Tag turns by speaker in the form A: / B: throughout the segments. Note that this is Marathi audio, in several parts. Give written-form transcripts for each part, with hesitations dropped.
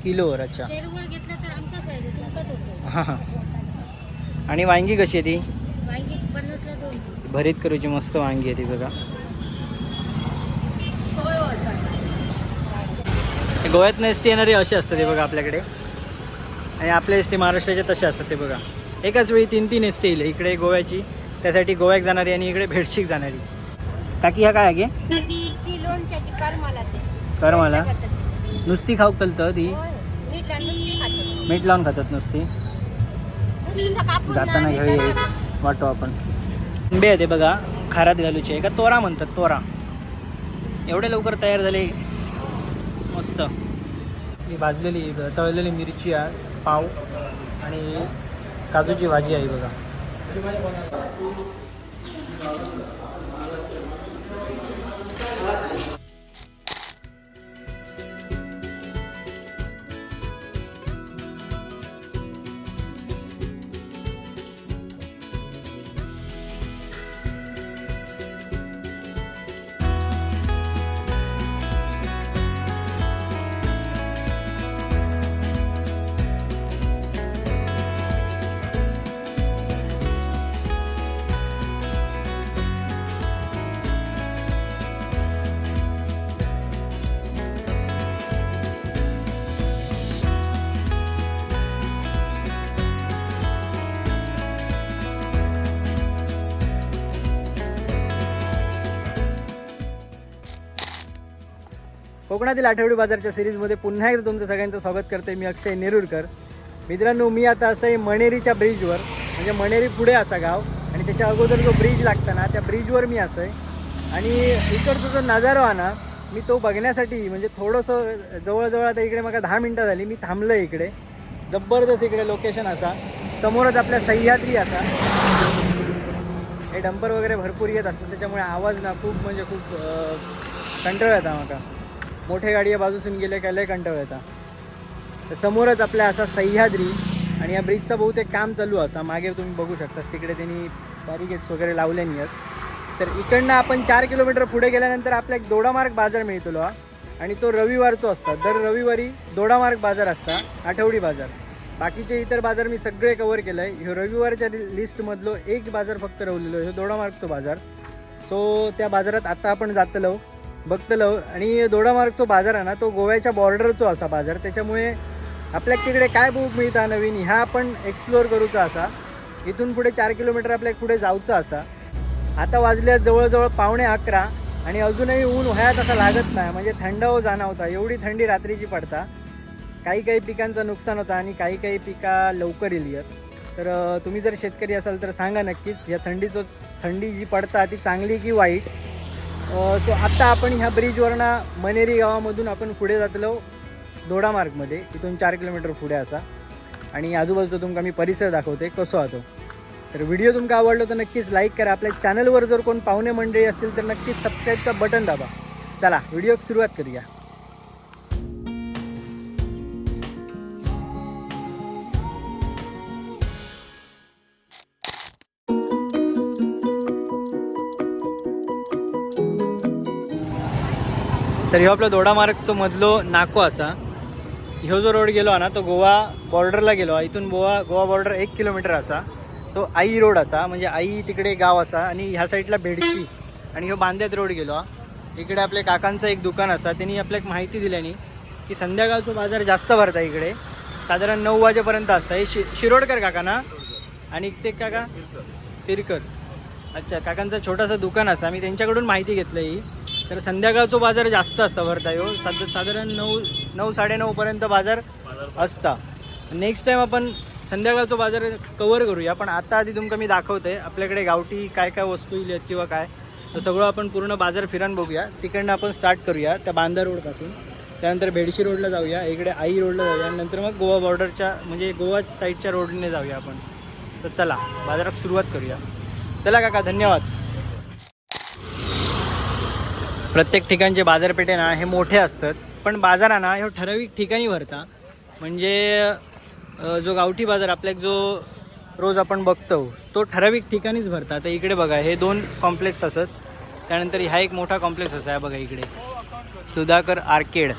A: किलोवर. अच्छा
B: शेरवळ घेतलं तर आमचा फायदा तुमचाच होतो.
A: हां हां. आणि वांगी कशी आहे ती?
B: वांगी 50 ला 2.
A: भरीत करूची मस्त वांगी आहे ती बघा. गोव्यात एस टी येणारे असे असतात ते बघा आपल्याकडे, आणि आपल्या एस टी महाराष्ट्राचे तसे असतात ते बघा. एकाच वेळी 3-3 एस टी येईल. इकडे गोव्याची, त्यासाठी गोव्यात जाणारी, आणि इकडे भेडशीक जाणारी. काकी ह्या काय आहे
B: ती लोणच्याची करमाला ते.
A: कर मला नुसती खाऊ चलतं ती?
B: मीठ लावून नुसती खातो.
A: मीठ लावून खातात नुसती. जाताना घ्यावी वाटो आपण. आंबे आहे ते बघा, खारात घालूचे आहे का तोरा म्हणतात, तोरा. एवढे लवकर तयार झाले, मस्त. ही भाजलेली तळलेली मिरची आहे, पाव, आणि काजूची भाजी आहे बघा. कोकणातील आठवडी बाजारच्या सिरीजमध्ये पुन्हा एकदा तुमचं सगळ्यांचं स्वागत करते. मी अक्षय नेरुरकर. मित्रांनो, मी आता असं आहे मणेरीच्या ब्रिजवर, म्हणजे मणेरी पुढे असा गाव, आणि त्याच्या अगोदर जो ब्रिज लागता ना, त्या ब्रिजवर मी असं आहे. आणि इकडचा जो नजारा आहे ना, मी तो बघण्यासाठी म्हणजे थोडंसं जवळजवळ आता इकडे मला 10 मिनटं झाली मी थांबलं आहे इकडे. जबरदस्त इकडे लोकेशन असा. समोरच आपल्या सह्याद्री असा. हे डंपर वगैरे भरपूर येत असतात, त्याच्यामुळे आवाज ना खूप म्हणजे खूप कंटाळ येता माका. मोठे गाडी बाजूसून गेले काय लय कंटाळ येता. तर समोरच आपल्या असा सह्याद्री, आणि या ब्रिजचं बहुतेक काम चालू असा. मागे तुम्ही बघू शकता तिकडे त्यांनी बॅरिकेड्स वगैरे लावलेली आहेत. तर इकडनं आपण 4 किलोमीटर पुढे गेल्यानंतर आपल्या एक दोडामार्ग बाजार मिळतो, आणि तो रविवारचो असता. दर रविवारी दोडामार्ग बाजार असता, आठवडी बाजार. बाकीचे इतर बाजार मी सगळे कवर केलं आहे. ह्यो रविवारच्या लिस्टमधलो एक बाजार फक्त रवलेलो, ह्यो दोडामार्गचो बाजार. सो त्या बाजारात आता आपण जातलो, बघतलो. आणि दोडामार्गचो बाजार आहे ना, तो गोव्याच्या बॉर्डरचो असा बाजार. त्याच्यामुळे आपल्या तिकडे काय बघूक मिळता नवीन, ह्या आपण एक्सप्लोअर करूचा असा. इथून पुढे 4 किलोमीटर आपल्याला पुढे जाऊचं असा. आता वाजल्या जवळजवळ 11:15, आणि अजूनही ऊन व्हायात असा लागत नाही. म्हणजे थंड हो जाणवता, एवढी थंडी रात्रीची पडता. काही पिकांचं नुकसान होतं, आणि काही पिका लवकर येईल. तर तुम्ही जर शेतकरी असाल तर सांगा नक्कीच, या थंडी जी पडता ती चांगली की वाईट. सो आत्ता आपण ह्या ब्रिजवरनं मणेरी गावामधून आपण पुढे जातलो दोडामार्गमध्ये. इथून 4 किलोमीटर पुढे असा, आणि आजूबाजूचा तुमका मी परिसर दाखवते कसं होतो. तर व्हिडिओ तुमका आवडलो तर नक्कीच लाईक करा. आपल्या चॅनलवर जर कोण पाहुणे मंडळी असतील तर नक्कीच सबस्क्राईबचं बटन दाबा. चला व्हिडिओ सुरुवात करूया. तर ह्यो आपला दोडामार्गचो मधलो नाको असा. ह्यो जो रोड गेलो ना, तो गोवा बॉर्डरला गेलो. इथून गोवा बॉर्डर 1 किलोमीटर असा. तो आई रोड असा, म्हणजे आई तिकडे गाव असा, आणि ह्या साईडला भेडशी, आणि ह्यो बांद्यात रोड गेलो. इकडे आपल्या काकांचं एक दुकान असा. त्यांनी आपल्याला माहिती दिल्यानी की संध्याकाळचा बाजार जास्त भरता इकडे, साधारण 9 वाजेपर्यंत असतं. हे शिरोडकर काका ना, आणि ते काका पिरकर. अच्छा, काकांचं छोटंसं दुकान असा. मी त्यांच्याकडून माहिती घेतलं ही. तर संध्याकाळचा बाजार जास्त असता भरता. ह्यो साधारण 9-9:30पर्यंत बाजार असता. नेक्स्ट टाईम आपण संध्याकाळचा बाजार कवर करूया. पण आता आधी तुमका मी दाखवते आपल्याकडे गावठी काय काय वस्तू येईल किंवा काय, तर सगळं आपण पूर्ण बाजार फिरून बघूया. तिकडनं आपण स्टार्ट करूया त्या बांदा रोडपासून. त्यानंतर भेडशी रोडला जाऊया, इकडे आई रोडला जाऊया, नंतर मग गोवा बॉर्डरच्या म्हणजे गोवा साईडच्या रोडने जाऊया आपण. तर चला बाजारात सुरुवात करूया. चला काका, धन्यवाद. प्रत्येक ठिकाणचे बाजारपेठे ना हे मोठे असतात, पण बाजारा ना हे ठराविक ठिकाणी भरता. म्हणजे जो गावठी बाजार आपल्या जो रोज आपण बघतो तो ठराविक ठिकाणीच भरता. तर इकडे बघा हे 2 कॉम्प्लेक्स असत. त्यानंतर ह्या एक मोठा कॉम्प्लेक्स असा आहे बघा इकडे, सुधाकर आर्केड.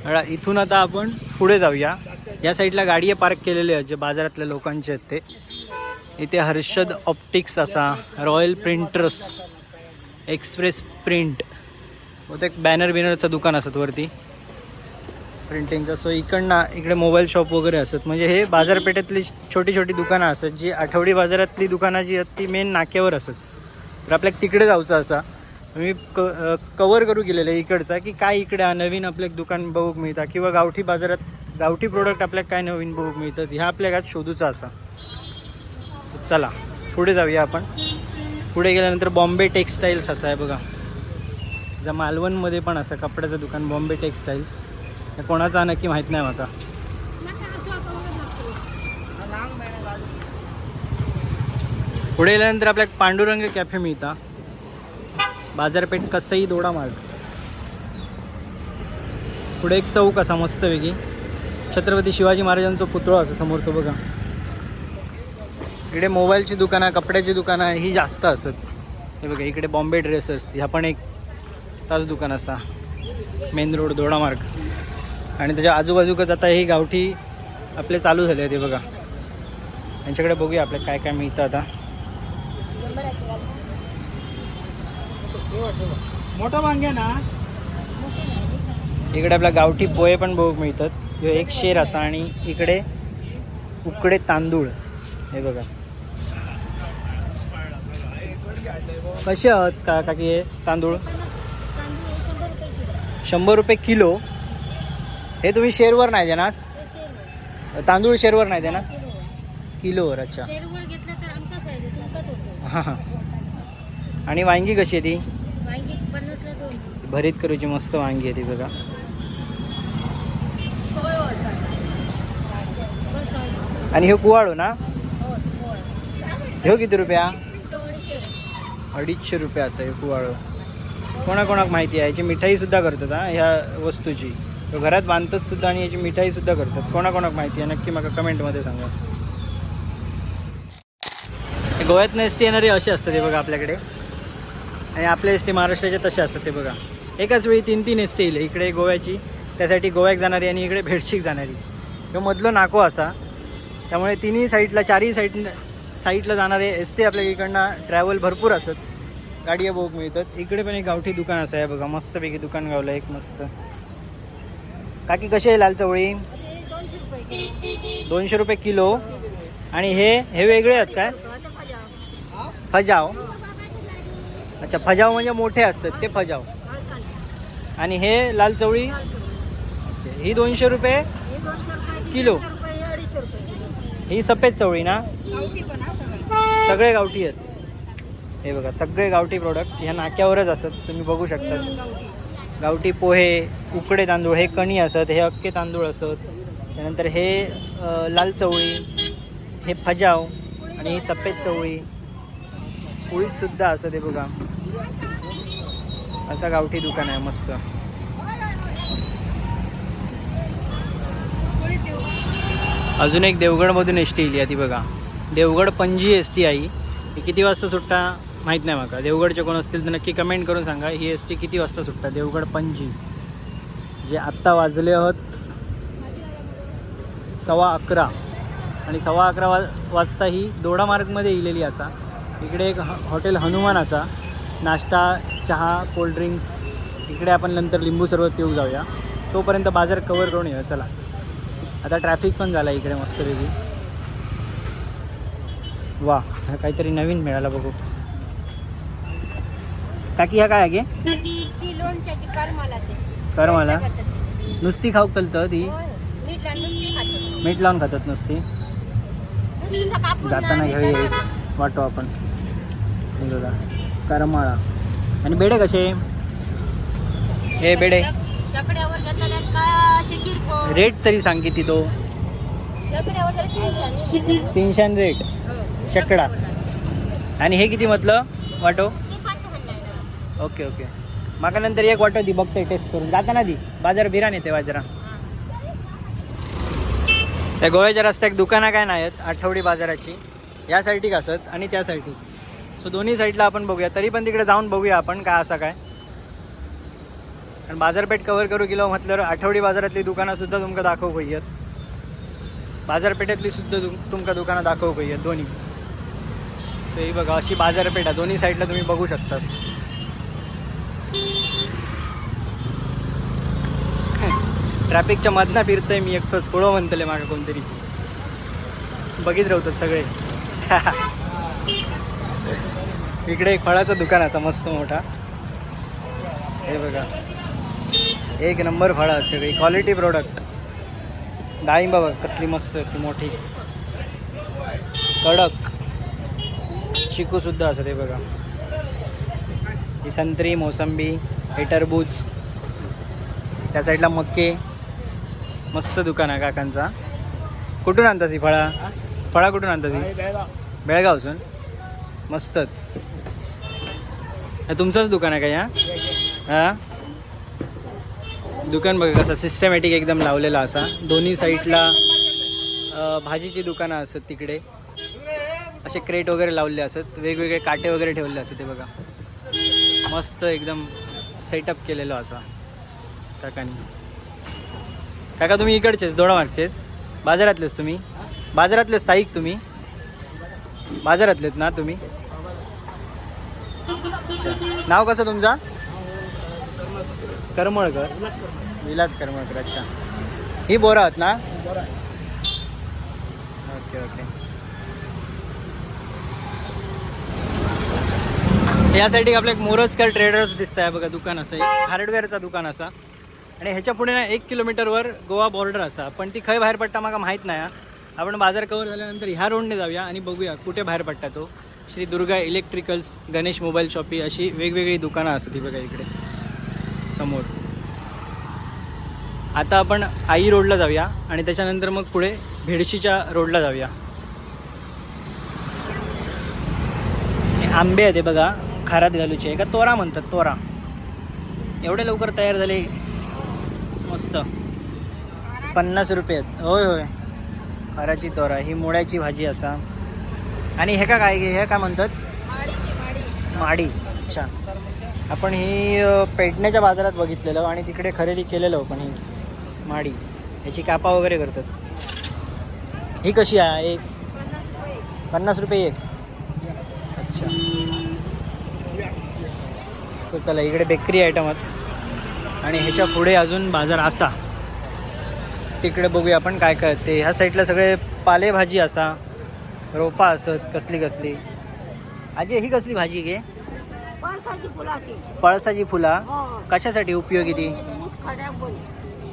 A: इथून आता आपण पुढे जाऊया. या साईडला गाडी पार्क केलेली आहे जे बाजारातल्या लोकांचे आहेत ते. इथे हर्षद ऑप्टिक्स असा, रॉयल प्रिंटर्स, एक्सप्रेस प्रिंट, बहुतेक बॅनर बिनरचं दुकान असत वरती प्रिंटिंगचं. सो इकडे मोबाईल शॉप वगैरे असत. म्हणजे हे बाजारपेठेतली छोटी छोटी दुकानं असत जी आठवडी बाजारातली दुकानं जी आहेत ती मेन नाक्यावर असत. तर आपल्याला तिकडे जायचं असा. मी कवर करू गेलेलं आहे इकडचा की काय इकडे नवीन आपल्याला दुकान बघूक मिळतात किंवा गावठी बाजारात गावठी प्रोडक्ट आपल्याला काय नवीन बघूक मिळतात ह्या आपल्याला शोधूचा असा. चला पुढे जाऊया आपण. पुढे गेल्यानंतर बॉम्बे टेक्स्टाईल्स असं आहे बघा. जर मालवणमध्ये पण असं कपड्याचं दुकान बॉम्बे टेक्स्टाईल्स. हे कोणाचा नक्की माहीत नाही माका. पुढे गेल्यानंतर आपल्याला पांडुरंग कॅफे मिळता. बाजारपेठ कसंही दोडा मार्ग. पुढे एक चौक असा मस्त वेगळी. छत्रपती शिवाजी महाराजांचा पुतळा असं समोर तो बघा. इकडे मोबाईलची दुकानं, कपड्याची दुकानं ही जास्त असत. हे बघा इकडे बॉम्बे ड्रेसर्स ह्या पण एक ताच दुकान असा मेन रोड दोडा मार्ग. आणि त्याच्या आजूबाजूकच आता हे गावठी आपले चालू झाले ते बघा. यांच्याकडे बघूया आपल्याला काय काय मिळतं आता. मोठा वांग्या ना. इकडे आपल्या गावठी पोहे पण बघू मिळतात. एक शेर असा आणि इकडे उकडे तांदूळ. हे बघा कसे आहात का काकी हे तांदूळ. 100 रुपये किलो. हे तुम्ही शेरवर नाही देनास. तांदूळ शेरवर नाही देणार किलोवर. अच्छा हां हां. आणि वांगी कशी आहे ती. भरीत करूची मस्त वांगी आहे ती बघा. आणि हे कुवाळो ना. हे किती रुपया. 250 रुपये असं हे कुवाळो. कोणाकोणाक माहिती आहे. याची मिठाई सुद्धा करतात हा ह्या वस्तूची. तो घरात बांधतात सुद्धा आणि याची मिठाई सुद्धा करतात. कोणाकोणाक माहिती आहे नक्की मला कमेंटमध्ये सांगा. गोव्यात एस टी येणारे असे असतात ते बघा आपल्याकडे. आणि आपल्या एस टी महाराष्ट्राचे तसे असतात ते बघा. एकाच वेळी 3 एस टी येईल. इकडे गोव्याची त्यासाठी गोव्याक जाणारी आणि इकडे भेडशीक जाणारी. तो मधलो नाको असा. त्यामुळे तिन्ही साईडला 4ही साईडला जाणारे एस टी आपल्या इकडनं ट्रॅव्हल भरपूर असत. गाडी बघूक मिळतात. इकडे पण एक गावठी दुकान असं आहे बघा. मस्तपैकी दुकान गावलं एक मस्त. काकी कशी आहे लाल चवळी. 200 रुपये किलो. आणि हे वेगळे आहेत काय. फजाव. अच्छा फजाव म्हणजे मोठे असतात ते फजाव. आणि हे लाल चवळी ही 200 रुपये किलो. ही सफेद चवळी ना. सगळे गावठी आहेत. हे बघा सगळे गावठी प्रोडक्ट ह्या नाक्यावरच असत. तुम्ही बघू शकता. गावठी पोहे, उकडे तांदूळ, हे कणी असत, हे अख्खे तांदूळ असत. त्यानंतर हे लाल चवळी, हे फजाव आणि ही सफेद चवळी. पोळीत सुद्धा असं ते बघा. असं गावठी दुकान आहे मस्त. अजून एक देवगडमधून एस टी येईल आहे ती बघा. देवगड पणजी एस टी आहे. ही किती वाजता सुट्टा माहीत नाही माका. देवगडचे कोण असतील तर नक्की कमेंट करून सांगा. ही एस टी किती वाजता सुट्टा देवगड पणजी. जे आत्ता वाजले आहोत 11:15. आणि 11:15 वाजता ही दोडा मार्गमध्ये येलेली असा. इकडे एक हॉटेल हनुमान असा. नाश्ता, चहा, कोल्ड्रिंक्स. इकडे आपण नंतर लिंबू सरबत पिऊ जाऊया. तोपर्यंत बाजार कवर करून येऊया. चला आता ट्रॅफिक पण झाला इकडे मस्तपैकी. वा ह्या काहीतरी नवीन मिळाला बघू. टाकी ह्या काय आहे कर मला. नुसती खाऊक चालतं ती. मीठ लावून खातात नुसती. जाताना घेऊया वाटो आपण. बघा करमाळा. आणि बेडे कसे. हे बेडे रेट तरी सांग किती. तो 300 रेट शेकडा. आणि हे किती म्हटलं वाटो. Okay okay. माका नंतर एक वाटो दी बघते टेस्ट करून. जाताना दी बाजार बिरान येते बाजारा. त्या गोव्याच्या रस्त्यात दुकानं काय नाही आहेत आठवडी बाजाराची. या साईडीक असत आणि त्या साईडीक. सो दोन्ही साईडला आपण बघूया. तरी पण तिकडे जाऊन बघूया आपण काय असं काय. आणि बाजारपेठ कव्हर करू गेलो म्हटल्यावर आठवडी बाजारातली दुकानं सुद्धा तुमकां दाखवू येत, बाजारपेठेतली सुद्धा तुमकां दुकानं दाखवू येत दोन्ही. सो ही बघा अशी बाजारपेठ आहे, दोन्ही साईडला तुम्ही बघू शकतास. ट्रॅफिकच्या मधनं फिरतोय मी एकटंच, थोडं म्हणतले मागं कोणतरी बघित राहतात सगळे. इकडे एक फळाचं दुकान असं मस्त मोठा, हे बघा एक नंबर फळं सगळी क्वालिटी प्रोडक्ट. डाळिंबा बघ कसली मस्त ती मोठी कडक, चिकू सुद्धा असं ते बघा, ही संत्री, मोसंबी, हे टरबूज, त्या साईडला मक्के. मस्त दुकान आहे काकांचा. कुठून आणतास ही फळा? फळा कुठून आणतास ही? बेळगावसून. मस्त. तुमचंच दुकान आहे का या? हां, दुकान बघा कसं सिस्टमॅटिक एकदम लावलेला असा. दोन्ही साईडला भाजीची दुकानं असतात, तिकडे असे क्रेट वगैरे लावले असत, वेगवेगळे काटे वगैरे ठेवले असत. ते बघा मस्त एकदम सेटअप केलेलं असा काकांनी. काका तुम्ही इकडचेच, दोडामार्गचेच? बाजारातलेच तुम्ही? बाजारातलेच स्थायिक तुम्ही? बाजारातलेच ना तुम्ही? नाव कसं तुमचं? करमळकर. विलास करमळकर. अच्छा, ही बोरा आहात ना? Okay okay. यासाठी आपलं एक मोरजकर ट्रेडर्स दिसत आहे बघा, दुकान असं, एक हार्डवेअरचा दुकान असा. आणि ह्याच्या पुढे ना 1 किलोमीटरवर गोवा बॉर्डर असा, पण ती खंय बाहेर पडटा मला माहीत नाही. आपण बाजार कवर झाल्यानंतर ह्या रोडने जाऊया आणि बघूया कुठे बाहेर पडता तो. Shri Durga electricals, Ganesh mobile shoppe, अशी वेगवेगळी दुकानं असतात ती बघा इकडे समोर. आता आपण आई रोडला जाऊया आणि त्याच्यानंतर मग पुढे भेडशीच्या रोडला जाऊया. आंबे आहे ते बघा, खारात घालूचे आहे का तोरा म्हणतात, तोरा. एवढे लवकर तयार झाले, मस्त. 50 रुपये आहेत. होय होय, खाराची तोरा. ही मुळ्याची भाजी असा. आणि हे का काय, हे काय म्हणतात? माडी. अच्छा, आपण ही पेटण्याच्या बाजारात बघितलेलं आणि तिकडे खरेदी केलेलं. पण ही माडी, याची कापा वगैरे करतात. ही कशी आहे? एक 50 रुपये एक. अच्छा, सो चला इकडे बेकरी आयटम आहेत आणि ह्याच्या पुढे अजून बाजार असा, तिकडे बघूया आपण काय काय ते. ह्या साईडला सगळे पालेभाजी असा, रोपा असत कसली कसली. आजी ही कसली भाजी घे? पळसाची फुला. कशासाठी उपयोगी ती?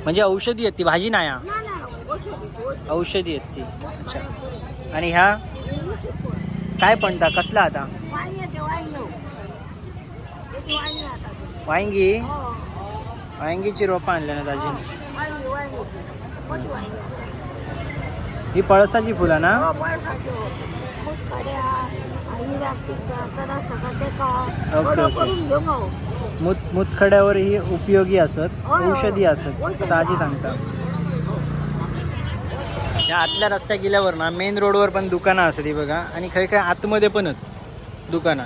A: म्हणजे औषधी आहेत ती, भाजी नाही औषधी आहेत ती. अच्छा, आणि ह्या काय म्हणता, कसला आता? वांगी. वांगीची रोपं आणल्या ना ताजी. ही पळसाची फुलं ना? Okay okay. मुतखड्यावर ही उपयोगी असत, औषधी असत असं आजी सांगतात. या आतल्या रस्त्या गेल्यावर ना मेन रोडवर पण दुकानं असत ती बघा. आणि काही काही आतमध्ये पण आहेत दुकानं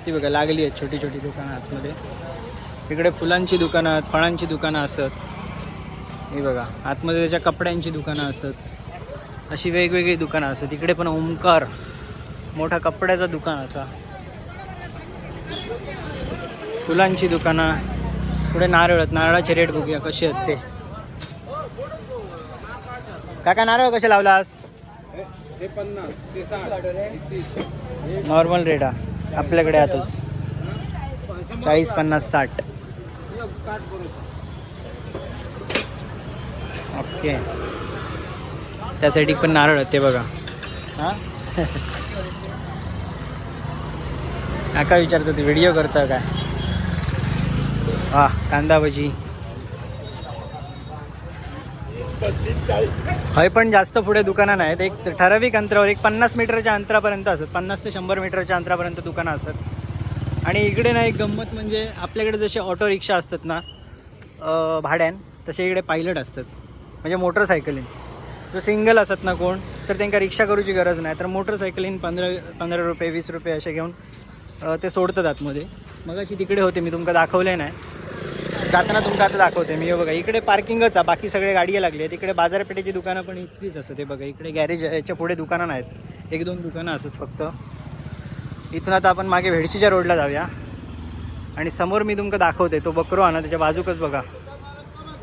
A: ती बघा, लागली आहेत छोटी छोटी दुकानं आतमध्ये. इकडे फुलांची दुकानं आहेत, फळांची दुकानं असत. हे बघा आतमध्ये त्याच्या कपड्यांची दुकानं असत, अशी वेगवेगळी दुकानं असत. इकडे पण ओमकार मोठा कपड्याचा दुकान असा, फुलांची दुकानं. पुढे नारळ आहेत, नारळाचे रेट बघूया कसे आहेत ते. काका नारळ कसे लावलास? नॉर्मल रेट आहे आपल्याकडे आतच 40, 50, 60. ओके, त्यासाठी पण नारळ आहेत ते बघा. हां काका विचारतो ते व्हिडिओ करता काय? हा, कांदा भजी. हय पण जास्त पुढे दुकानं नाहीत, एक ठराविक अंतरावर, एक 50 मीटरच्या अंतरापर्यंत असत, 50 ते 100 मीटरच्या अंतरापर्यंत दुकानं असत. आणि इकडे ना एक गंमत म्हणजे आपल्याकडे जसे ऑटो रिक्षा असतात ना भाड्यान, तसे इकडे पायलट असतात. म्हणजे मोटरसायकलीन जर सिंगल असत ना कोण, तर त्यांना रिक्षा करूची गरज नाही, तर मोटरसायकलीन 15 रुपये 20 रुपये असे घेऊन ते सोडतात आतमध्ये. मग अशी तिकडे होते, मी तुमका दाखवले नाही. जाताना तुमका आता दाखवते मी. हे बघा इकडे पार्किंगच आहे, बाकी सगळे गाडी लागली आहेत. इकडे बाजारपेठेची दुकानं पण इतकीच असतात. ते बघा इकडे गॅरेज याच्या पुढे दुकानं नाहीत, 1-2 दुकानं असतात फक्त. इथून आता आपण मागे भेडशीच्या रोडला जाऊया आणि समोर मी तुमका दाखवते तो बकरो आहे ना, त्याच्या बाजूकच बघा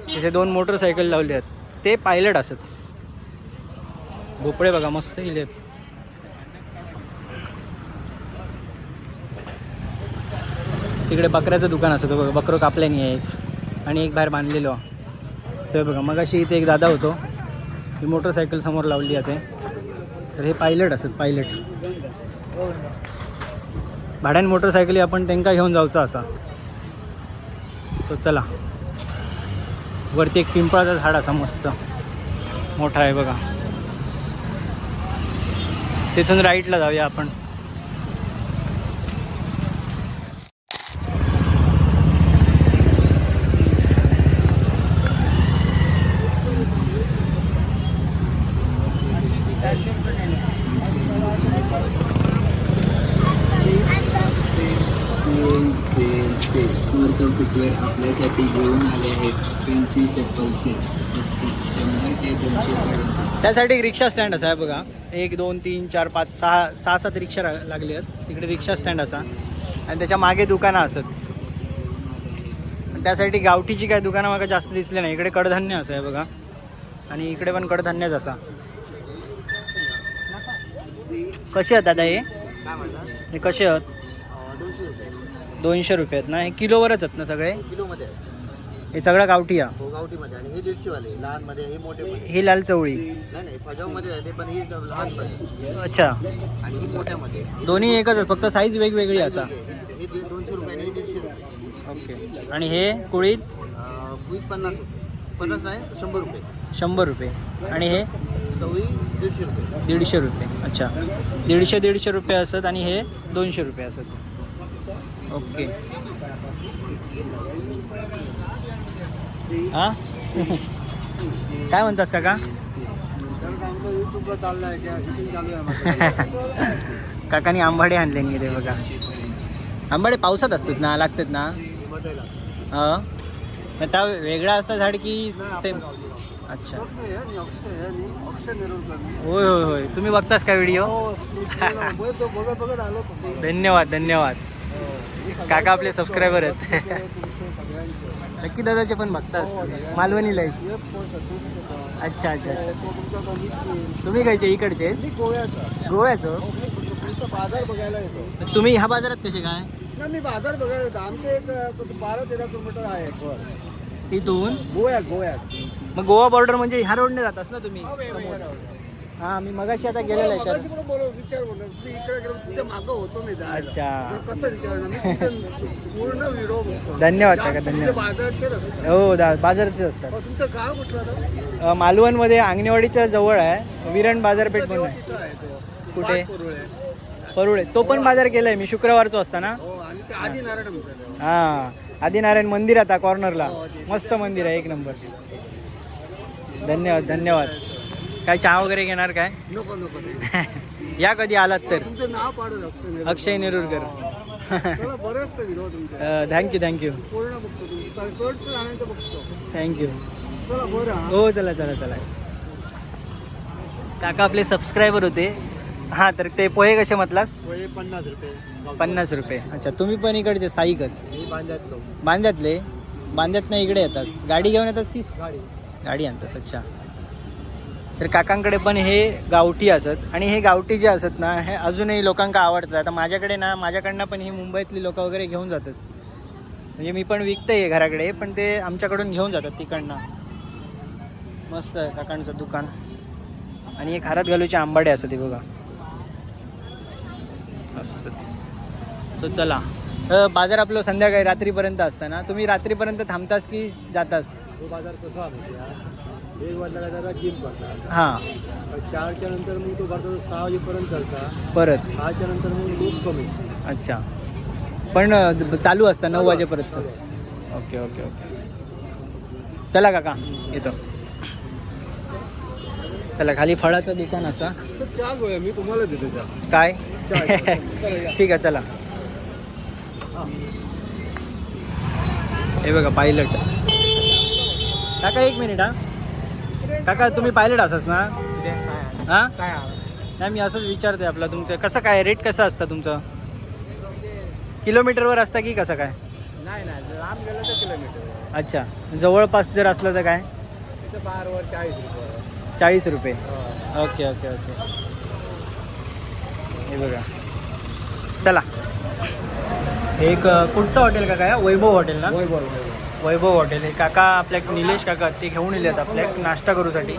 A: तिथे 2 मोटरसायकल लावले आहेत. ते पायलट असत. भोपळे बघा मस्त इलेत. तिकडे बकऱ्याचं दुकान असतं बघा, बकरो कापल्याने आहे एक आणि एक बाहेर बांधलेलो. सर बघा मग अशी इथे एक दादा होतो, ही मोटरसायकल समोर लावली आहे. तर हे पायलट असत, पायलट. भाड्यान मोटरसायकली आपण त्यांना घेऊन जाऊचा असा. सो चला. वरती एक पिंपळाचा झाड असा मस्त मोठा आहे बघा, तिथून राईटला जाऊया आपण.
C: फुटवेअर आपल्यासाठी घेऊन आले आहेत. फॅन्सी चप्पल सेल 100 ते 200.
A: त्यासाठी एक रिक्षा स्टँड असा आहे बघा. 1 2 3 4 5 6 7 रिक्षा लागली आहेत. तिकडे रिक्षा स्टँड असा आणि त्याच्या मागे दुकानं असत. त्यासाठी गावठीची काय दुकानं मला जास्त दिसले नाही. इकडे कडधान्य असं आहे बघा आणि इकडे पण कडधान्यच असा. कसे आहेत दादा हे कसे आहेत? 200 रुपये आहेत ना. हे किलोवरच आहेत ना सगळे?
D: किलोमध्ये
A: हे सगळं गावठी आहे.
D: हो गावठीमध्ये. आणि हे 150 वाले लहान मध्ये, हे मोठे मध्ये.
A: ही लाल चवळी
D: नाही फजावमध्ये आहे ते, पण ही लहान मध्ये.
A: अच्छा.
D: आणि ही मोठ्यामध्ये.
A: दोन्ही एकच आहेत, फक्त साईज वेगवेगळी असा.
D: हे 200 रुपये आणि हे 150 रुपये.
A: ओके. आणि हे कुळीत?
D: कुईत 50 नाही 100 रुपये.
A: 100 रुपये. आणि हे
D: चवळी 150 रुपये.
A: 150 रुपये. अच्छा. 150 रुपये असत आणि हे 200 रुपये असत. ओके. हा काय म्हणतास काका?
D: युट्यूबला चाललाय शूटिंग चालू आहे.
A: काकानी आंबाडे आणले नाही रे बघा. आंबाडे पावसात असतात ना, लागतात ना? हां. त्या वेगळा असता झाड की सेम? अच्छा. होय होय होय. तुम्ही बघतास का व्हिडिओ? धन्यवाद धन्यवाद. काका आपले सबस्क्रायबर आहेत. नक्की दादाचे पण बघतास? मालवणी लाईफ. अच्छा अच्छा अच्छा. तुम्ही कायचे इकडचे? गोव्याचं.
D: बाजार बघायला येतो.
A: तुम्ही ह्या बाजारात कसे काय?
D: ना मी बाजार बघायला येतो. आमचे एक 12-13 किलोमीटर आहे
A: इथून
D: गोव्यात.
A: मग गोवा बॉर्डर म्हणजे ह्या रोडने जातास ना तुम्ही? हां मी मगाशी आता गेलेलो आहे तर.
D: विचार बोलतो तुम्ही इकडे गेलो तुमच्या मागं होतो मी.
A: अच्छा.
D: कसं विचारणार पूर्ण व्हिडिओ बघतो.
A: धन्यवाद काका धन्यवाद.
D: बाजारचे रस्ते.
A: हो बाजारचेच असतात.
D: तुमचं गाव कुठलं?
A: मालवणमध्ये आंगणेवाडीच्या जवळ आहे विरण बाजारपेठ म्हणून आहे. कुठे? परुळे. तो पण बाजार केलाय मी शुक्रवारचो असता ना.
D: आणि ते आदिनारायण.
A: हां आदिनारायण मंदिर आता कॉर्नरला मस्त मंदिर आहे, एक नंबर. धन्यवाद धन्यवाद. काय चहा वगैरे घेणार काय?
D: नको
A: या कधी आलात तर.
D: तुमचं नाव पाडू
A: अक्षय नेरुरकर.
D: बरंच व्हिडिओ तुमचं.
A: थँक्यू
D: पूर्ण बघतो तुमचं राहण्याचं बघतो.
A: थँक्यू.
D: चला बरं.
A: हो चला चला चला. काका आपले सबस्क्रायबर होते. हां तर ते पोहे कसे म्हटलास?
D: 50 रुपये.
A: 50 रुपये. अच्छा. तुम्ही पण इकडचे स्थायिकच?
D: मी बांधतो.
A: बांद्यातले? बांद्यातनं इकडे येतास? गाडी घेऊन येतास की
D: गाडी
A: गाडी आणतास? अच्छा. तर काकांकडे पण हे गावठी असत आणि हे गावठी जे असत ना हे अजूनही लोकांना आवडतात. आता माझ्याकडे ना माझ्याकडनं पण ही मुंबईतली लोक वगैरे घेऊन जातात. म्हणजे मी पण विकते आहे घराकडे, पण ते आमच्याकडून घेऊन जातात तिकडनं. मस्त आहे काकांचं दुकान. आणि एक हारात घालूचे आंबाडे असतात ते बघा मस्तच. सो चला. बाजार आपलं संध्याकाळी रात्रीपर्यंत असतं ना. तुम्ही रात्रीपर्यंत थांबतास की जातास?
D: तो बाजार कसा आहे 1 वाजता जरा गेम भरतात.
A: हां.
D: 4च्या नंतर मग तो भरतो 6 वाजेपर्यंत चालता.
A: परत
D: 6च्या नंतर मग लोक कमी.
A: अच्छा. पण चालू असतं 9 वाजेपर्यंत. Okay okay okay. चला काका येतो. चला खाली फळाचं दुकान असा.
D: चहा गोळ्या मी तुम्हाला देतो चहा.
A: काय? ठीक आहे चला. हे बघा पायलट. काका एक मिनिट हा. काका तुम्ही पायलट असाच ना हां?
D: काय
A: नाही मी असंच विचारते आपला तुमचं कसं काय रेट कसं असतं तुमचं? किलोमीटरवर असतं की कसं काय?
D: नाही नाही लांब गेलं तर किलोमीटर.
A: अच्छा जवळपास जर असलं तर काय?
D: तिथं बारवर 40 रुपये.
A: 40 रुपये.
D: हो.
A: Okay okay okay. हे बघा चला. एक कुठचं हॉटेल का काय? वैभव हॉटेल ना? वैभव हॉटेल आहे. काका आपल्या निलेश काका ते घेऊन येले आहेत आपल्या नाश्ता करूसाठी.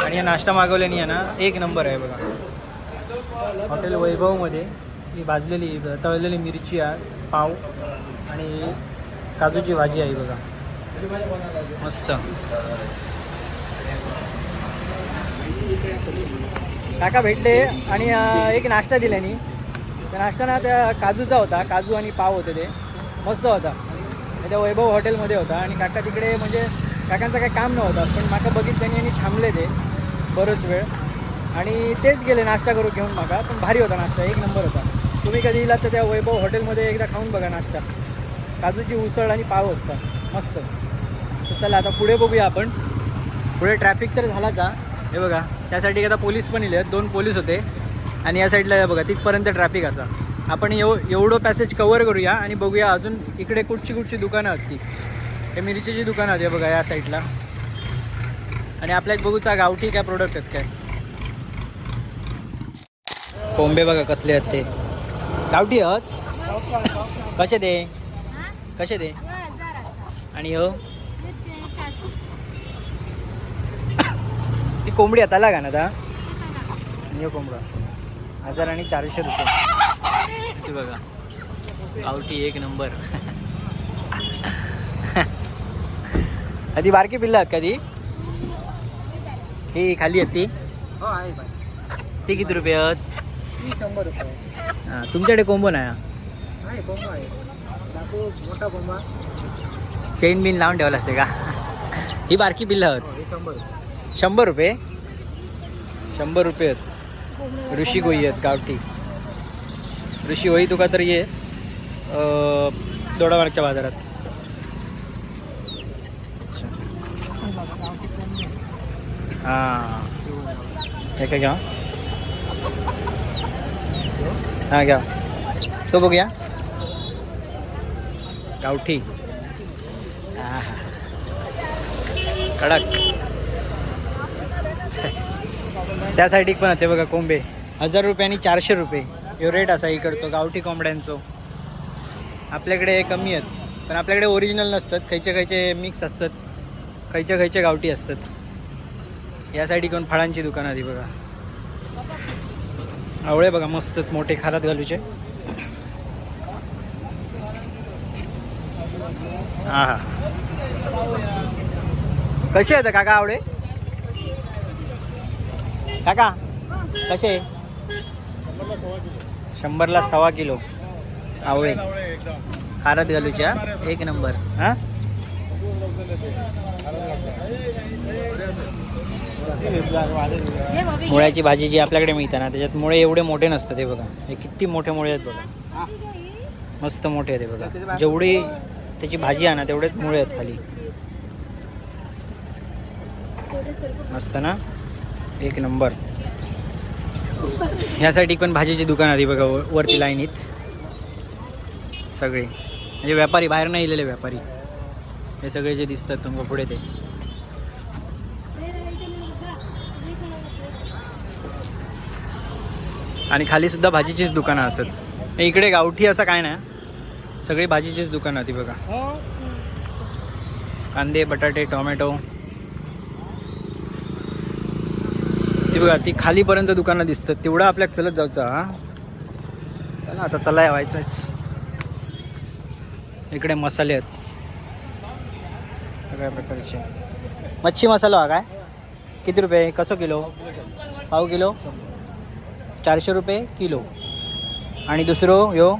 A: आणि या नाश्ता मागवल्याने आहे ना एक नंबर आहे बघा. हॉटेल वैभवमध्ये ही भाजलेली तळलेली मिरची आहे, पाव आणि काजूची भाजी आहे बघा. मस्त. काका भेटले आणि एक नाश्ता दिल्यानी. त्या नाश्ता ना त्या काजूचा होता, काजू आणि पाव होते ते मस्त होता. त्या वैभव हॉटेलमध्ये होता आणि काका तिकडे म्हणजे काकांचं काही काम नव्हतं पण माका बघितल्याने आणि थांबले ते बरंच वेळ आणि तेच गेले नाश्ता करू घेऊन माका. पण भारी होता नाश्ता, एक नंबर होता. तुम्ही कधी येलात तर त्या वैभव हॉटेलमध्ये एकदा खाऊन बघा नाश्ता. काजूची उसळ आणि पाव असतात मस्त. तर चला आता पुढे बघूया आपण. पुढे ट्रॅफिक तर झालाच हा. हे बघा त्यासाठी आता पोलीस पण इले, 2 पोलीस होते आणि या साईडला बघा तिथपर्यंत ट्रॅफिक असा. आपण एवढं पॅसेज कवर करूया आणि बघूया अजून इकडे कुठची दुकानं आहेत ती. हे मिरचीची दुकानं आहेत बघा या साईडला. आणि आपल्या एक बघूचा गावठी काय प्रोडक्ट आहेत काय. कोंबे बघा कसले आहेत ते. गावठी आहेत कसे ते? कसे ते? आणि हो ती कोंबडी आता लागा ना आता. आणि कोंबडा 1000 आणि 400 रुपये. ती बघा गावठी एक नंबर. ती बारकी पिल्ला आहेत का ती? ही खाली आहेत ती?
D: हो आहे.
A: ती किती रुपये आहेत?
D: 100 रुपये.
A: हां तुमच्याकडे कोंबो नाही
D: आहे बोंबा आहे. दाखवू मोठा बोंबा.
A: चेन बिन लावून ठेवलं असते का? ही बारकी पिल्लं आहेत.
D: हे 100 रुपये.
A: 100 रुपये? 100 रुपये आहेत. ऋषी गोई आहेत गावठी. ऋषी होई तुका तर ये दोडामार्गच्या बाजारात. हां हे काय घ्या. हां घ्या तो बघूया गावठी. हां कडक. त्या साईडीक पण होते बघा कोंबे 1000 रुपये आणि 400 रुपये यो रेट असा इकडचं गावठी कोंबड्यांचो. आपल्याकडे कमी आहेत पण आपल्याकडे ओरिजिनल नसतात. खयचे मिक्स असतात, खयचे गावठी असतात. या साईड कोण फळांची दुकानं आधी बघा. आवळे बघा मस्त मोठे खारात घालूचे. हां हां कसे आहेत काका आवळे? काका कसे? 100ला 1.25 किलो आवळे खारत घालूच्या एक नंबर. हां मुळ्याची भाजी जी आपल्याकडे मिळते ना त्याच्यात मुळे एवढे मोठे नसतात. हे बघा हे किती मोठे मुळे आहेत बघा. मस्त मोठे आहेत हे बघा. जेवढी त्याची भाजी आहे ना तेवढेच मुळे आहेत खाली. मस्त ना एक नंबर. ह्यासाठी पण भाजीची दुकान आधी बघा वरती लाईनीत सगळे म्हणजे व्यापारी बाहेर नाही इलेले व्यापारी. हे सगळे जे दिसतात तुमच्या पुढे ते. आणि खाली सुद्धा भाजीचीच दुकानं असत. इकडे गावठी असं काय नाही, सगळी भाजीचीच दुकानं होती बघा. कांदे बटाटे टोमॅटो ती बघा ती खालीपर्यंत दुकानं दिसतात. तेवढं आपल्याला चलत जायचं. हा चला आता चला यावायचंच. इकडे मसाले आहेत सगळ्या प्रकारचे. मच्छी मसाला हा काय किती रुपये? कसं किलो? पाव किलो 400 रुपये किलो. आणि दुसरं यो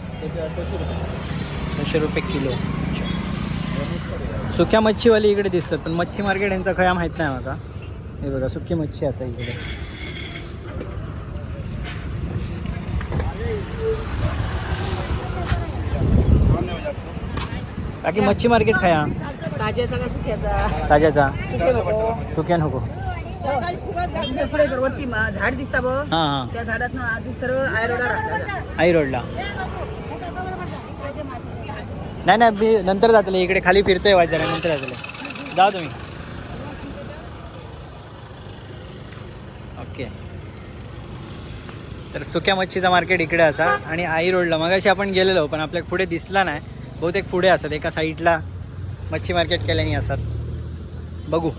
A: 600 रुपये किलो. सुक्या मच्छीवाली इकडे दिसतात पण मच्छी मार्केट यांचा खया माहीत नाही मला. हे बघा सुकी मच्छी असा इकडे. बाकी मच्छी मार्केट खाया
E: ताज्याचा का सुक्याचा
A: ताज्याचा
E: सुके नको
A: सुक्या नको
E: पुढे वरती झाड दिसता बघ
A: हां हां
E: त्या झाडात आधी सरळ आयरोडा राहता
A: आई रोडला नाही नाही मी नंतर जातले इकडे खाली फिरतोय वाजरा नंतर जातले जा तुम्ही ओके तर सुक्या मच्छीचा मार्केट इकडे असा आणि आई रोडला मगाशी आपण गेलेलो पण आपल्या पुढे दिसला नाही बहुतेक पुढे असतात एका साईडला मच्छी मार्केट केल्याने असतात बघू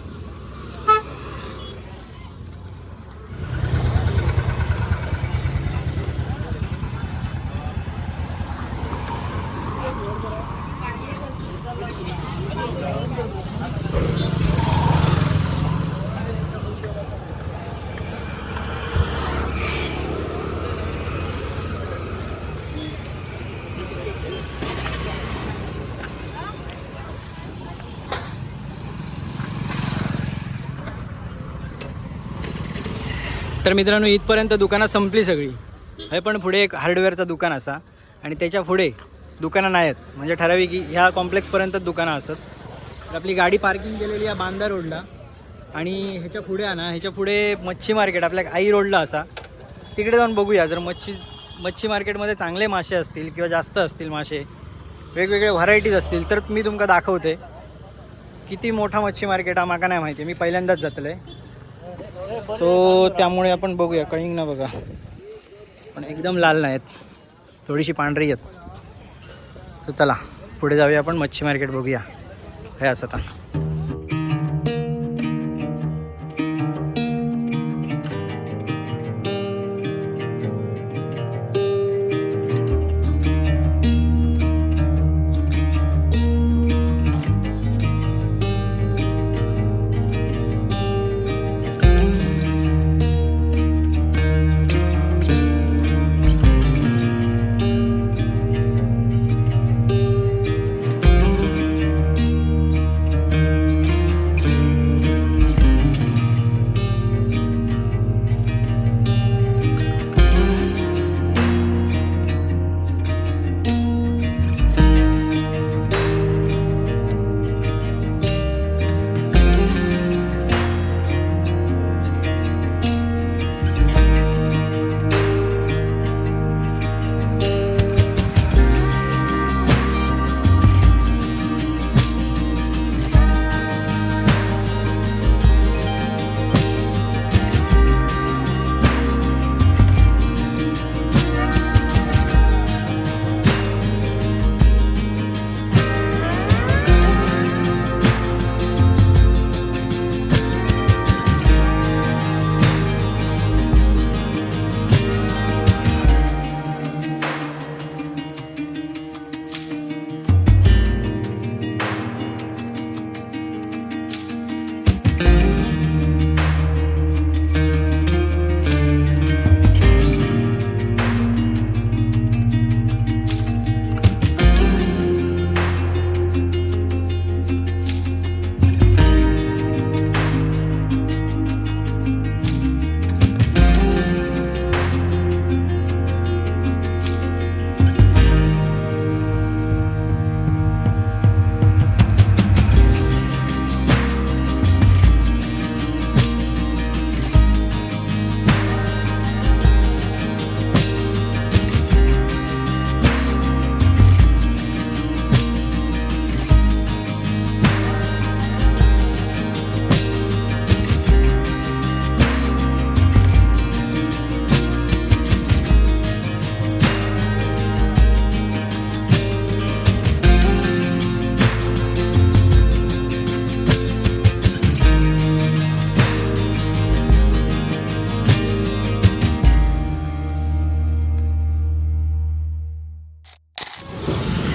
A: तर मित्रांनो इथपर्यंत दुकानं संपली सगळी हे पण पुढे एक हार्डवेअरचं दुकान असा आणि त्याच्या पुढे दुकानं नाही आहेत म्हणजे ठराविक की ह्या कॉम्प्लेक्सपर्यंत दुकानं असत तर आपली गाडी पार्किंग केलेली आहे बांदा रोडला आणि ह्याच्या पुढे आहे ना ह्याच्या पुढे मच्छी मार्केट आपल्या आई रोडला असा तिकडे जाऊन बघूया जर मच्छी मार्केटमध्ये चांगले मासे असतील किंवा जास्त असतील मासे वेगवेगळे व्हरायटीज असतील तर मी तुमका दाखवते किती मोठा मच्छी मार्केट हा माका नाही माहिती मी पहिल्यांदाच जातले सो त्यामुळे आपण बघूया कळींग ना बघा पण एकदम लाल नाहीत थोडीशी पांढरी आहेत सो चला पुढे जाऊया आपण मच्छी मार्केट बघूया हे असं आता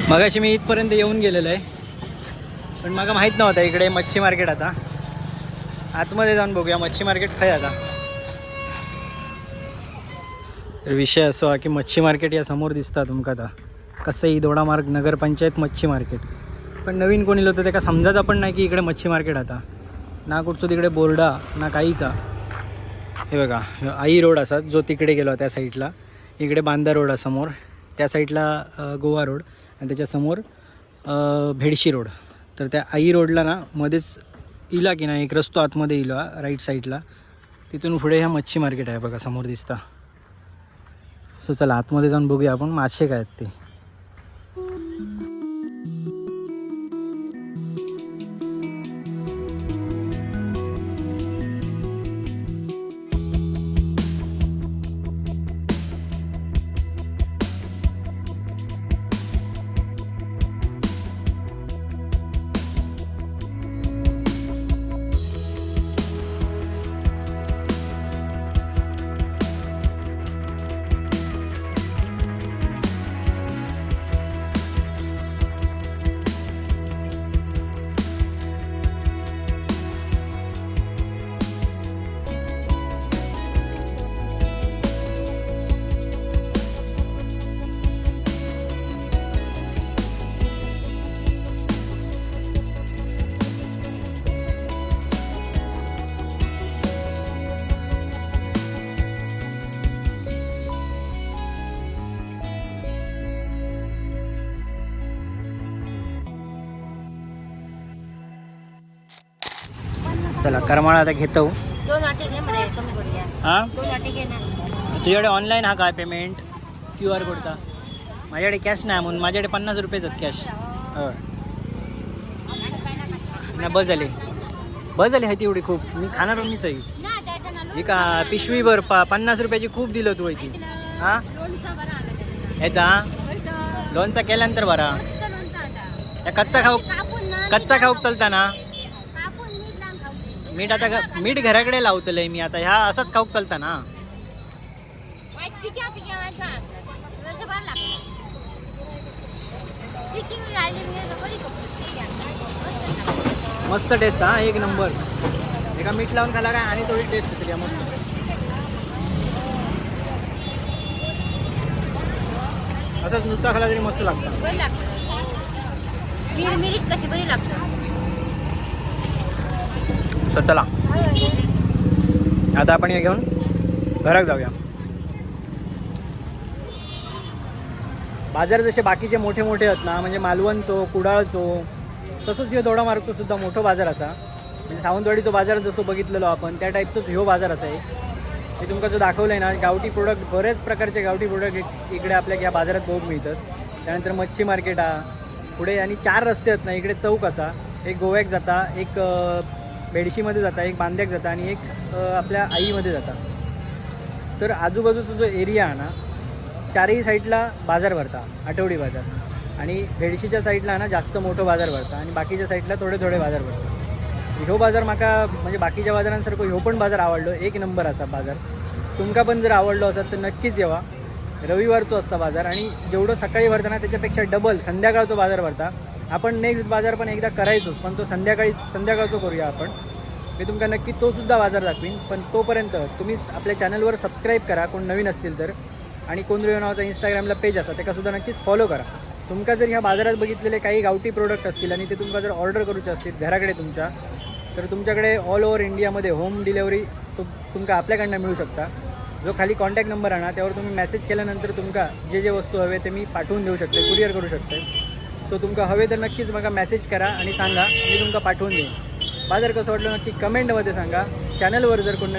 A: मगाशी मी इथपर्यंत येऊन गेलेलो आहे पण मला माहीत नव्हता इकडे मच्छी मार्केट आता आतमध्ये जाऊन बघूया मच्छी मार्केट काय आता तर विषय असो की मच्छी मार्केट या समोर दिसता तुमका आता कसंही दोडामार्ग नगरपंचायत मच्छी मार्केट पण नवीन कोणी होतं ते का समजायचं पण नाही की इकडे मच्छी मार्केट आता ना कुठचं तिकडे बोर्डा ना काहीचा हे बघा आई रोड असा जो तिकडे गेलो त्या साईडला इकडे बांदा रोड समोर त्या साईडला गोवा रोड आणि त्याच्यासमोर भेडशी रोड. तर त्या आई रोडला ना मध्येच इला की नाही एक रस्तो आतमध्ये इला राईट साईडला, तिथून पुढे ह्या मच्छी मार्केट आहे बघा समोर दिसता. सो चला आतमध्ये जाऊन बघूया आपण मासे काय आहेत ते. चला करमाळा आता घेतो.
B: 2 वाटे घे मला एकदम बढिया.
A: हां
B: 2 वाटे घे ना.
A: तुझ्याकडे ऑनलाईन हा काय पेमेंट QR कोडचा? माझ्याकडे कॅश नाही म्हणून माझ्याकडे 50 रुपयेच आहेत कॅश. हो नाही बस झाली आहे ती एवढी खूप. मी खाणार मीच आहे
B: ना द्यायचं ना
A: ही का पिशवीभर 50 रुपयाची खूप दिलं तू ती. हां
B: लोणचा बरा आला
A: ह्याचा लोणचा केल्यानंतर बरा.
B: त्याचा लोणचा आता
A: या कच्चा खाऊ
B: कापून ना
A: कच्चा खाऊक चालता ना.
B: कापून मीठ लावून खाऊ.
A: मीठ आता मीठ घराकडे लावतलंय मी आता. ह्या असंच खाऊक चालता ना.
B: वाईट पिक्या व्हायचा लोणचं बरं लागतं. पिकी गाळली मी बरी खूप पिक्या मस्त लागतं.
A: मस्त टेस्ट हा एक नंबर. एका मीठ लावून खाला काय आणि थोडी टेस्ट येते मस्त. असंच नुसता खाला तरी मस्त लागतं.
B: बरी लागतं. मिरमिरीत कशी बरी लागतं.
A: सो चला आता आपण हे घेऊन घरात जाऊया. बाजार जसे बाकीचे मोठे मोठे आहेत ना, म्हणजे मालवणचो कुडाळचो, तसंच ह्यो दोडामार्गचो सुद्धा मोठो बाजार असा. म्हणजे सावंतवाडीचो बाजार जसं बघितलेलो आपण त्या टाईपचोच ह्यो बाजार असा आहे. मी तुमका जो दाखवलं आहे ना, गावठी प्रोडक्ट बरेच प्रकारचे गावठी प्रोडक्ट इकडे आपल्या या बाजारात बघूक मिळतात. त्यानंतर मच्छी मार्केट हा पुढे आणि 4 रस्ते आहेत ना इकडे. चौक असा, एक गोव्याक जाता, एक बेडशीमध्ये जाता, एक बांद्याक जाता आणि एक आपल्या आईमध्ये जाता. तर आजूबाजूचा जो एरिया आहे ना, 4ही साईडला बाजार भरता, आठवडी बाजार. आणि बेडशीच्या साईडला ना जास्त मोठं बाजार भरता आणि बाकीच्या साईडला थोडे थोडे बाजार भरता. ह्यो बाजार माका म्हणजे बाकीच्या बाजारांसारखं ह्यो पण बाजार आवडलो. एक नंबर असा बाजार. तुमका पण जर आवडलो असेल तर नक्कीच येवा. रविवारचो असता बाजार आणि जेवढं सकाळी भरता ना त्याच्यापेक्षा डबल संध्याकाळचो बाजार भरता. आपण नेक्स्ट बाजार पण एकदा करायचोच, पण तो संध्याकाळचो करूया आपण. मी तुमका नक्की तो सुद्धा बाजार दाखवीन. पण तोपर्यंत तुम्ही आपल्या चॅनलवर सबस्क्राईब करा कोण नवीन असतील तर. आणि कोंद्रियो नावाचा इंस्टाग्रामला पेज असा त्याकासुद्धा नक्कीच फॉलो करा. तुमका जर ह्या बाजारात बघितलेले काही गावठी प्रोडक्ट असतील आणि ते तुमका जर ऑर्डर करूचे असतील घराकडे तुमच्या, तर तुमच्याकडे ऑल ओव्हर इंडियामध्ये होम डिलेवरी तुमका आपल्याकडनं मिळू शकता. जो खाली कॉन्टॅक्ट नंबर आहे ना त्यावर तुम्ही मेसेज केल्यानंतर तुमका जे जे वस्तू हवे ते मी पाठवून देऊ शकते, कुरिअर करू शकते. सो तुमका हवे तर नक्कीच मला मेसेज करा आणि सांगा, मी तुमका पाठवून देईन. बाजार कसं वाटलं नक्की कमेंटमध्ये सांगा. चॅनलवर जर कोण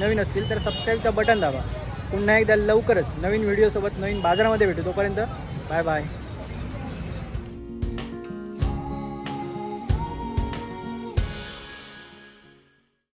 A: नवीन असतील तर सबस्क्राईबचा बटन दाबा. पुन्हा एकदा लवकरच नवीन व्हिडिओसोबत नवीन बाजारामध्ये भेटू. तोपर्यंत बाय बाय.